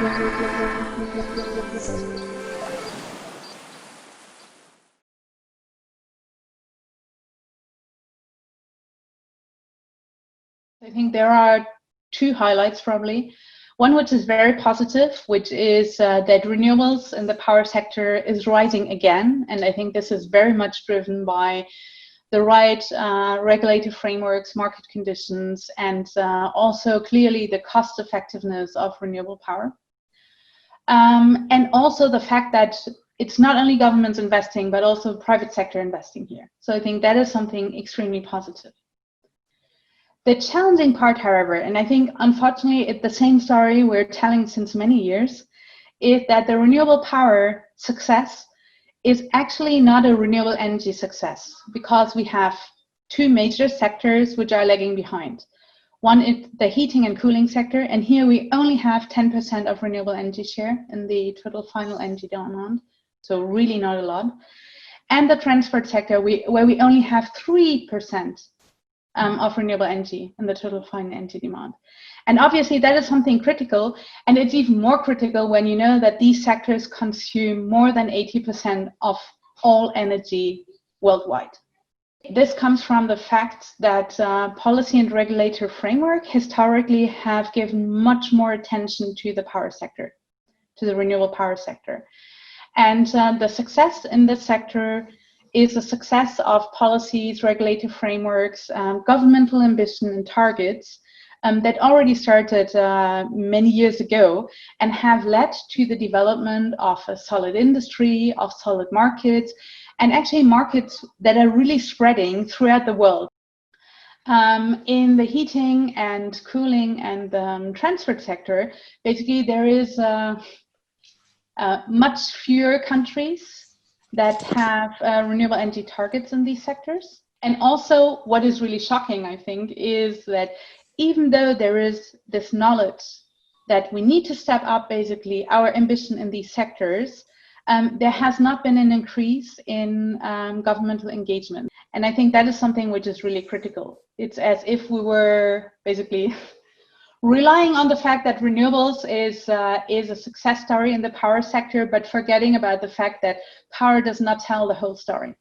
I think there are two highlights probably. One which is very positive, which is that renewables in the power sector is rising again. And I think this is very much driven by the right regulatory frameworks, market conditions, and also clearly the cost effectiveness of renewable power. And also the fact that it's not only governments investing, but also private sector investing here. So I think that is something extremely positive. The challenging part, however, and I think unfortunately it's the same story we're telling since many years, is that the renewable power success is actually not a renewable energy success, because we have two major sectors which are lagging behind. One is the heating and cooling sector, and here we only have 10% of renewable energy share in the total final energy demand, so really not a lot. And the transport sector, where we only have 3% of renewable energy in the total final energy demand. And obviously that is something critical, and it's even more critical when you know that these sectors consume more than 80% of all energy worldwide. This comes from the fact that policy and regulatory framework historically have given much more attention to the power sector, to the renewable power sector. And the success in this sector is a success of policies, regulatory frameworks, governmental ambition and targets that already started many years ago and have led to the development of a solid industry, of solid markets, and actually markets that are really spreading throughout the world. In the heating and cooling and transport sector, basically there is much fewer countries that have renewable energy targets in these sectors. And also what is really shocking, I think, is that even though there is this knowledge that we need to step up basically our ambition in these sectors, there has not been an increase in governmental engagement. And I think that is something which is really critical. It's as if we were basically relying on the fact that renewables is a success story in the power sector, but forgetting about the fact that power does not tell the whole story.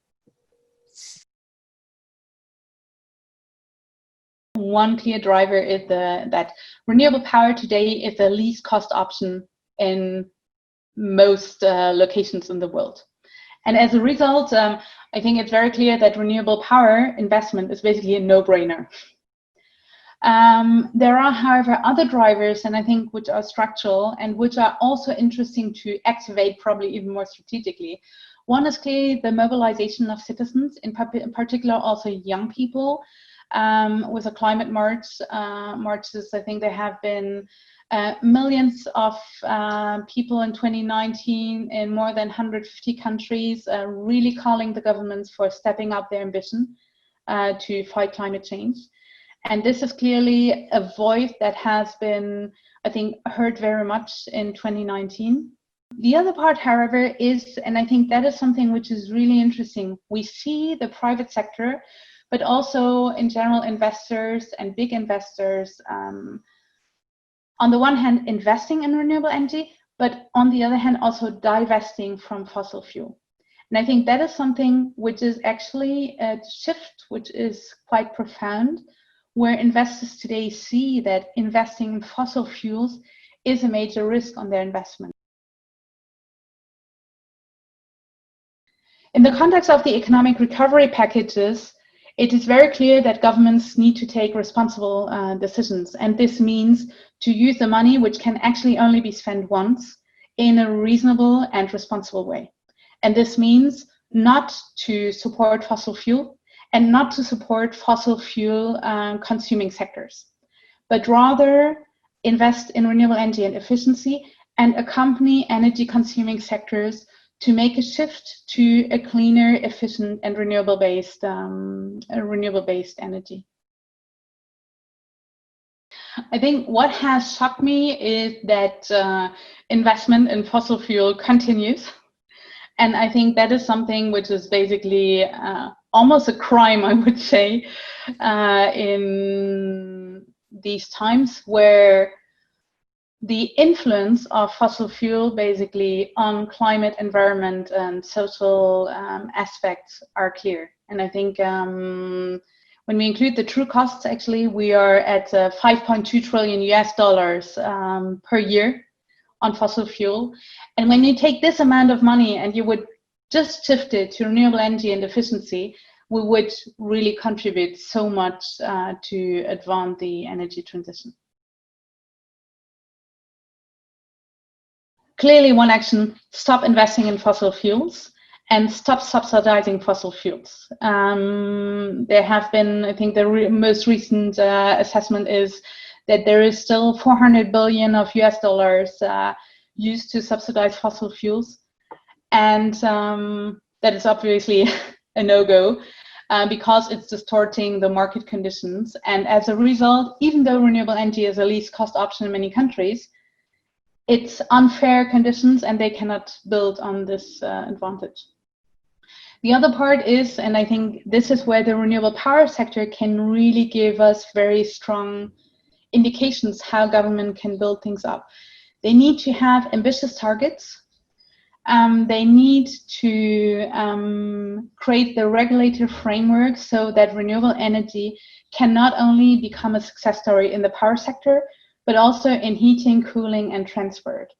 One clear driver is that renewable power today is the least cost option in most locations in the world. And as a result, I think it's very clear that renewable power investment is basically a no-brainer. There are, however, other drivers, and I think which are structural and which are also interesting to activate probably even more strategically. One is clearly the mobilization of citizens, in particular also young people, with the climate marches. I think there have been millions of people in 2019 in more than 150 countries really calling the governments for stepping up their ambition to fight climate change. And this is clearly a voice that has been, I think, heard very much in 2019. The other part, however, is, and I think that is something which is really interesting, we see the private sector, but also in general investors and big investors, on the one hand investing in renewable energy, but on the other hand also divesting from fossil fuel. And I think that is something which is actually a shift which is quite profound, where investors today see that investing in fossil fuels is a major risk on their investment. In the context of the economic recovery packages, it is very clear that governments need to take responsible decisions. And this means to use the money, which can actually only be spent once, in a reasonable and responsible way. And this means not to support fossil fuel, and not to support fossil fuel consuming sectors, but rather invest in renewable energy and efficiency and accompany energy consuming sectors to make a shift to a cleaner, efficient and renewable-based energy. I think what has shocked me is that investment in fossil fuel continues. And I think that is something which is basically almost a crime, I would say, in these times where the influence of fossil fuel basically on climate, environment, and social aspects are clear. And I think when we include the true costs, actually, we are at 5.2 trillion US dollars per year on fossil fuel. And when you take this amount of money and you would just shift it to renewable energy and efficiency, we would really contribute so much to advance the energy transition. Clearly, one action: stop investing in fossil fuels and stop subsidizing fossil fuels. There have been, I think the most recent assessment is that there is still 400 billion of US dollars used to subsidize fossil fuels. And that is obviously a no-go because it's distorting the market conditions. And as a result, even though renewable energy is a least cost option in many countries, it's unfair conditions and they cannot build on this advantage. The other part is, and I think this is where the renewable power sector can really give us very strong indications how government can build things up. They need to have ambitious targets. They need to create the regulator framework so that renewable energy can not only become a success story in the power sector, but also in heating, cooling, and transport.